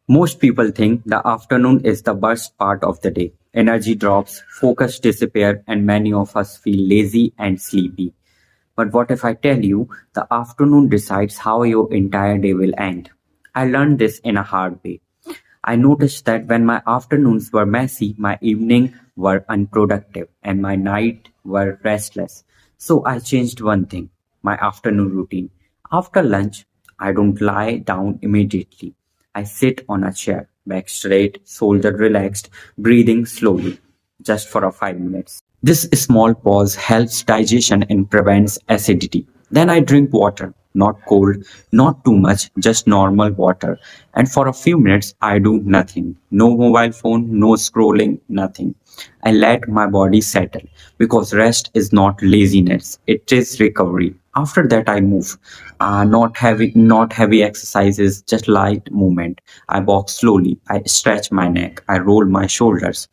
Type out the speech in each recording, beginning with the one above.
Most people think the afternoon is the worst part of the day. Energy drops, focus disappears, and many of us feel lazy and sleepy. But what if I tell you the afternoon decides how your entire day will end? I learned this in a hard way. I noticed that when my afternoons were messy, my evening were unproductive and my night were restless. So I changed one thing, my afternoon routine. After lunch, I don't lie down immediately. I sit on a chair, back straight, shoulder relaxed, breathing slowly, just for a 5 minutes. This small pause helps digestion and prevents acidity. Then I drink water, not cold, not too much, just normal water. And for a few minutes, I do nothing. No mobile phone, no scrolling, nothing. I let my body settle because rest is not laziness, it is recovery. After that, I move. Not heavy exercises, just light movement. I walk slowly. I stretch my neck. I roll my shoulders.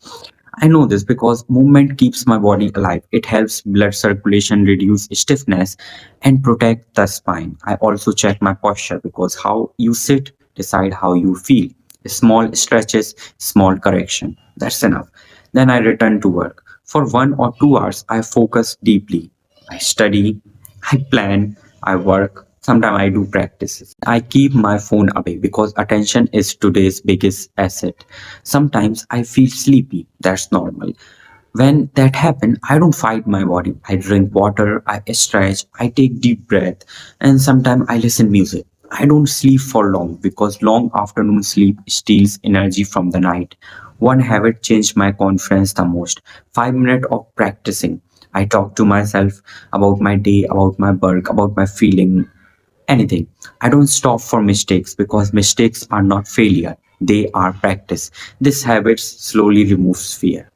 I know this because movement keeps my body alive. It helps blood circulation, reduce stiffness, and protect the spine. I also check my posture because how you sit decide how you feel. Small stretches, small correction. That's enough. Then I return to work. For 1 or 2 hours, I focus deeply. I study, I plan, I work. Sometimes I do practices. I keep my phone away because attention is today's biggest asset. Sometimes I feel sleepy. That's normal. When that happens, I don't fight my body. I drink water, I stretch, I take deep breath, and sometimes I listen music. I don't sleep for long because long afternoon sleep steals energy from the night. One habit changed my confidence the most. 5 minutes of practicing. I talk to myself about my day, about my work, about my feeling, anything. I don't stop for mistakes because mistakes are not failure. They are practice. This habit slowly removes fear.